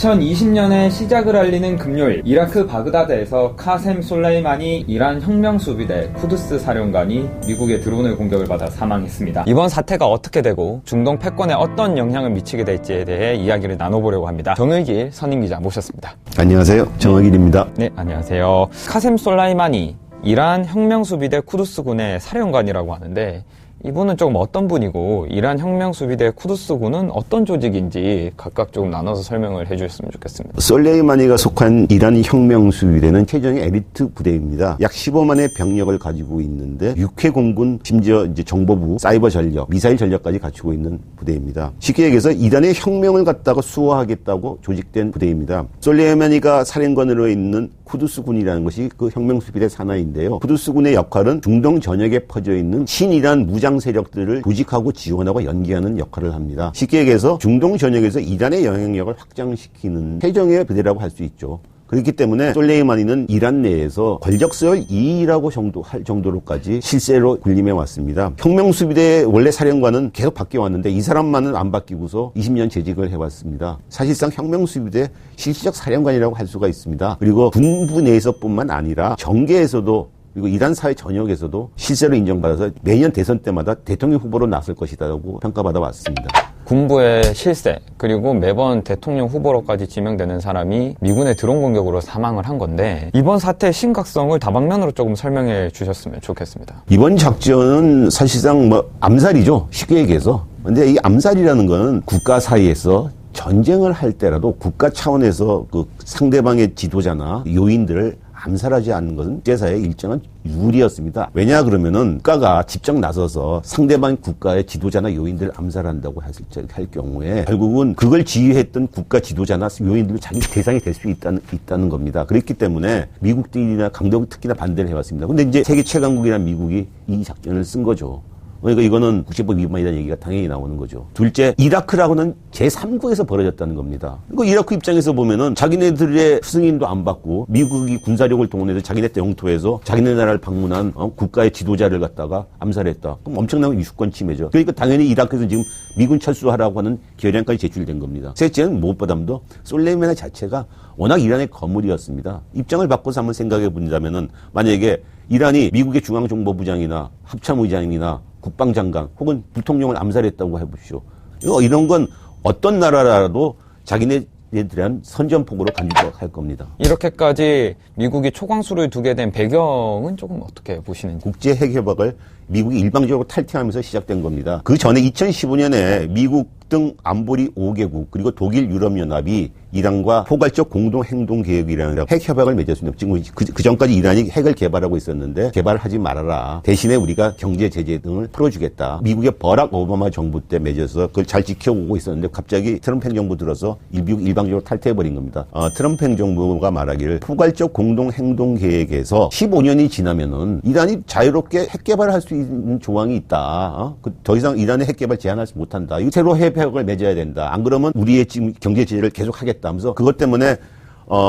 2020년에 시작을 알리는 금요일, 이라크 바그다드에서 카셈 솔레이마니 이란 혁명수비대 쿠드스 사령관이 미국의 드론을 공격을 받아 사망했습니다. 이번 사태가 어떻게 되고 중동 패권에 어떤 영향을 미치게 될지에 대해 이야기를 나눠보려고 합니다. 정의길 선임기자 모셨습니다. 안녕하세요. 정의길입니다. 네, 안녕하세요. 카셈 솔레이마니 이란 혁명수비대 쿠드스군의 사령관이라고 하는데, 이분은 조금 어떤 분이고 이란 혁명수비대 쿠드스군은 어떤 조직인지 각각 조금 나눠서 설명을 해주셨으면 좋겠습니다. 솔레이마니가 속한 이란 혁명수비대는 최정의 에리트 부대입니다. 약 15만의 병력을 가지고 있는데 육해 공군, 심지어 이제 정보부, 사이버 전력, 미사일 전력까지 갖추고 있는 부대입니다. 쉽게 얘기해서 이란의 혁명을 갖다가 수호하겠다고 조직된 부대입니다. 솔레이마니가 사령관으로 있는 쿠드스군이라는 것이 그 혁명수비대 산하인데요. 쿠드스군의 역할은 중동 전역에 퍼져 있는 친이란 무장 세력들을 조직하고 지원하고 연계하는 역할을 합니다. 쉽게 얘기해서 중동 전역에서 이란의 영향력을 확장시키는 최정예 부대라고 할 수 있죠. 그렇기 때문에 솔레이마니는 이란 내에서 권력서열 2위라고 할 정도로까지 실세로 군림해 왔습니다. 혁명수비대 원래 사령관은 계속 바뀌어왔는데 이 사람만은 안 바뀌고서 20년 재직을 해왔습니다. 사실상 혁명수비대 실질적 사령관이라고 할 수가 있습니다. 그리고 군부 내에서뿐만 아니라 정계에서도 그리고 이란 사회 전역에서도 실세로 인정받아서 매년 대선 때마다 대통령 후보로 나설 것이라고 평가받아 왔습니다. 군부의 실세, 그리고 매번 대통령 후보로까지 지명되는 사람이 미군의 드론 공격으로 사망을 한 건데, 이번 사태의 심각성을 다방면으로 조금 설명해 주셨으면 좋겠습니다. 이번 작전은 사실상 암살이죠. 쉽게 얘기해서. 근데 이 암살이라는 거는 국가 사이에서 전쟁을 할 때라도 국가 차원에서 그 상대방의 지도자나 요인들을 암살하지 않는 것은 국제사회의 일정한 룰이었습니다. 왜냐 그러면은 국가가 직접 나서서 상대방 국가의 지도자나 요인들을 암살한다고 할 경우에 결국은 그걸 지휘했던 국가 지도자나 요인들도 자기 대상이 될 수 있다는 겁니다. 그렇기 때문에 미국들이나 강대국 특히나 반대를 해왔습니다. 근데 이제 세계 최강국이란 미국이 이 작전을 쓴 거죠. 그러니까 이거는 국제법 위반이라는 얘기가 당연히 나오는 거죠. 둘째, 이라크라고는 제3국에서 벌어졌다는 겁니다. 그러니까 이라크 입장에서 보면은 자기네들의 승인도 안 받고 미국이 군사력을 동원해서 자기네 영토에서 자기네 나라를 방문한 국가의 지도자를 갖다가 암살했다. 그럼 엄청난 유수권 침해죠. 그러니까 당연히 이라크에서 지금 미군 철수하라고 하는 결의안까지 제출된 겁니다. 셋째는 무엇보다도 솔레이마니 자체가 워낙 이란의 거물이었습니다. 입장을 바꿔서 한번 생각해 본다면은 만약에 이란이 미국의 중앙정보부장이나 합참의장이나 국방장관 혹은 부통령을 암살했다고 해보시오. 이런 건 어떤 나라라도 자기네들에 대한 선전포고로 간주할 겁니다. 이렇게까지 미국이 초강수를 두게 된 배경은 조금 어떻게 보시는지? 국제 핵협약을 미국이 일방적으로 탈퇴하면서 시작된 겁니다. 그 전에 2015년에 미국 등 안보리 5개국 그리고 독일 유럽연합이 이란과 포괄적 공동행동계획이라는 핵협약을 맺었습니다. 지금 그 전까지 이란이 핵을 개발하고 있었는데 개발하지 말아라. 대신에 우리가 경제 제재 등을 풀어주겠다. 미국의 버락 오바마 정부 때 맺어서 그걸 잘 지켜오고 있었는데 갑자기 트럼프 행정부 들어서 미국 일방적으로 탈퇴해버린 겁니다. 트럼프 행정부가 말하기를 포괄적 공동행동계획에서 15년이 지나면은 이란이 자유롭게 핵 개발할 수 있는 조항이 있다. 더 이상 이란의 핵 개발 제한할 수 못한다. 이거 새로 협약을 맺어야 된다. 안 그러면 우리의 지금 경제 제재를 계속 하겠다 하면서 그것 때문에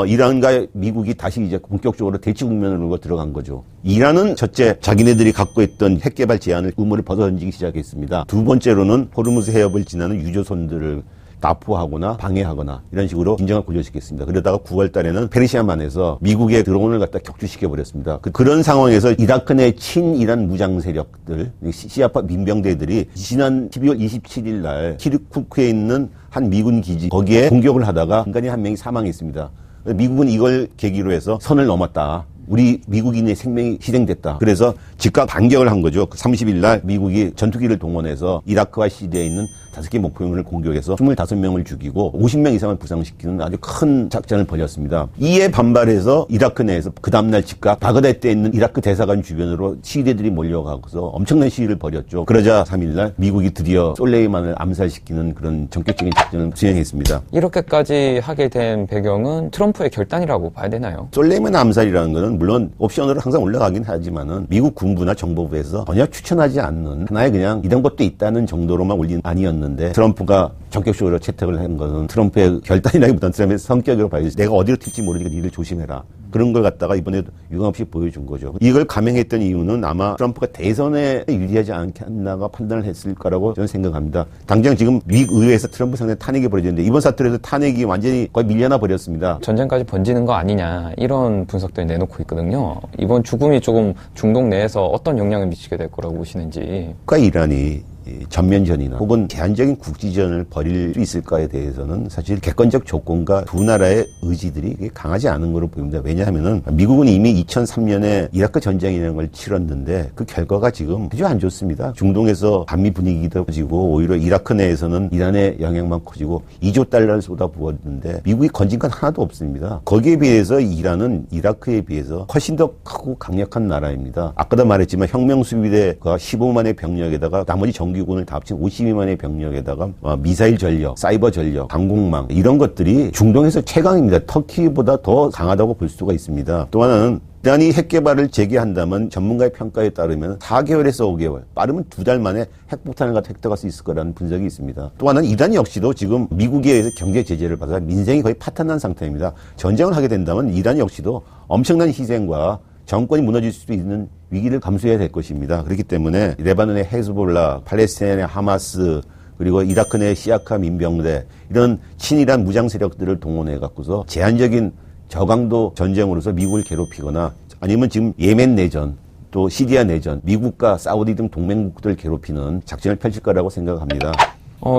이란과 미국이 다시 이제 본격적으로 대치 국면으로 들어간 거죠. 이란은 첫째, 자기네들이 갖고 있던 핵 개발 제한을 의무를 벗어던지기 시작했습니다. 두 번째로는 호르무즈 해협을 지나는 유조선들을 납포하거나 방해하거나 이런 식으로 긴장을 고조시켰습니다. 그러다가 9월 달에는 페르시아만에서 미국의 드론을 갖다 격추시켜버렸습니다. 그런 상황에서 이라크 내 친이란 무장 세력들, 시아파 민병대들이 지난 12월 27일 날 키르쿠크에 있는 한 미군 기지 거기에 공격을 하다가 인간이 한 명이 사망했습니다. 미국은 이걸 계기로 해서 선을 넘었다. 우리 미국인의 생명이 희생됐다. 그래서 즉각 반격을 한 거죠. 30일 날 미국이 전투기를 동원해서 이라크와 시리아에 있는 5개 목표물을 공격해서 25명을 죽이고 50명 이상을 부상시키는 아주 큰 작전을 벌였습니다. 이에 반발해서 이라크 내에서 그 다음날 즉각 바그다드에 있는 이라크 대사관 주변으로 시위대들이 몰려가서 엄청난 시위를 벌였죠. 그러자 3일날 미국이 드디어 솔레이만을 암살시키는 그런 전격적인 작전을 수행했습니다. 이렇게까지 하게 된 배경은 트럼프의 결단이라고 봐야 되나요? 솔레이만 암살이라는 것은 물론 옵션으로 항상 올라가긴 하지만은 미국 군부나 정보부에서 전혀 추천하지 않는 하나의 그냥 이런 것도 있다는 정도로만 올린 아니었는데 있었는데 트럼프가 전격적으로 채택을 한 것은 트럼프의 결단이라기보다는 트럼프의 성격으로 봐야지. 내가 어디로 튈지 모르니까 니들 조심해라. 그런 걸 갖다가 이번에도 유감없이 보여준 거죠. 이걸 감행했던 이유는 아마 트럼프가 대선에 유리하지 않겠나가 판단을 했을 거라고 저는 생각합니다. 당장 지금 미국 의회에서 트럼프 상대 탄핵이 벌어졌는데 이번 사태에서 탄핵이 완전히 거의 밀려나 버렸습니다. 전쟁까지 번지는 거 아니냐 이런 분석들이 내놓고 있거든요. 이번 죽음이 조금 중동 내에서 어떤 영향을 미치게 될 거라고 보시는지. 국가 이란이 전면전이나 혹은 제한적인 국지전을 벌일 수 있을까에 대해서는 사실 객관적 조건과 두 나라의 의지들이 강하지 않은 것으로 보입니다. 왜냐하면은 미국은 이미 2003년에 이라크 전쟁이라는 걸 치렀는데 그 결과가 지금 아주 안 좋습니다. 중동에서 반미 분위기도 커지고 오히려 이라크 내에서는 이란의 영향만 커지고 2조 달러를 쏟아부었는데 미국이 건진 건 하나도 없습니다. 거기에 비해서 이란은 이라크에 비해서 훨씬 더 크고 강력한 나라입니다. 아까도 말했지만 혁명수비대가 15만의 병력에다가 나머지 정규군을 다 합친 52만의 병력에다가 미사일 전력, 사이버 전력, 방공망 이런 것들이 중동에서 최강입니다. 터키보다 더 강하다고 볼 수가 있습니다. 또 하나는 이란이 핵 개발을 재개한다면 전문가의 평가에 따르면 4개월에서 5개월, 빠르면 2달 만에 핵폭탄을 갖다 획득할 수 있을 거라는 분석이 있습니다. 또 하나는 이란 역시도 지금 미국에 의해서 경제 제재를 받아 민생이 거의 파탄난 상태입니다. 전쟁을 하게 된다면 이란 역시도 엄청난 희생과 정권이 무너질 수도 있는 위기를 감수해야 될 것입니다. 그렇기 때문에 레바논의 헤즈볼라, 팔레스타인의 하마스, 그리고 이라크 내 시아카 민병대 이런 친이란 무장 세력들을 동원해 갖고서 제한적인 저강도 전쟁으로서 미국을 괴롭히거나 아니면 지금 예멘 내전 또 시리아 내전, 미국과 사우디 등 동맹국들을 괴롭히는 작전을 펼칠 거라고 생각합니다.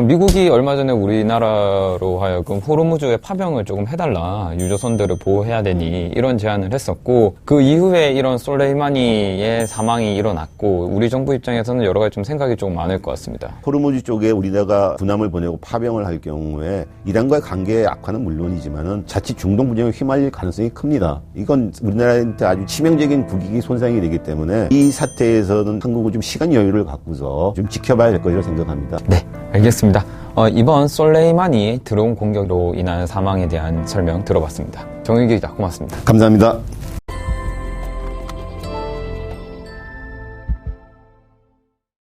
미국이 얼마 전에 우리나라로 하여금 호르무즈의 파병을 조금 해달라, 유조선들을 보호해야 되니 이런 제안을 했었고, 그 이후에 이런 솔레이마니의 사망이 일어났고, 우리 정부 입장에서는 여러 가지 좀 생각이 좀 많을 것 같습니다. 호르무즈 쪽에 우리나라가 군함을 보내고 파병을 할 경우에 이란과의 관계의 악화는 물론이지만은 자칫 중동 분쟁에 휘말릴 가능성이 큽니다. 이건 우리나라한테 아주 치명적인 국익이 손상이 되기 때문에 이 사태에서는 한국은 좀 시간 여유를 갖고서 좀 지켜봐야 될 것이라고 생각합니다. 네, 알겠습니다. 이번 솔레이마니 드론 공격으로 인한 사망에 대한 설명 들어봤습니다. 정윤기 기자 고맙습니다. 감사합니다.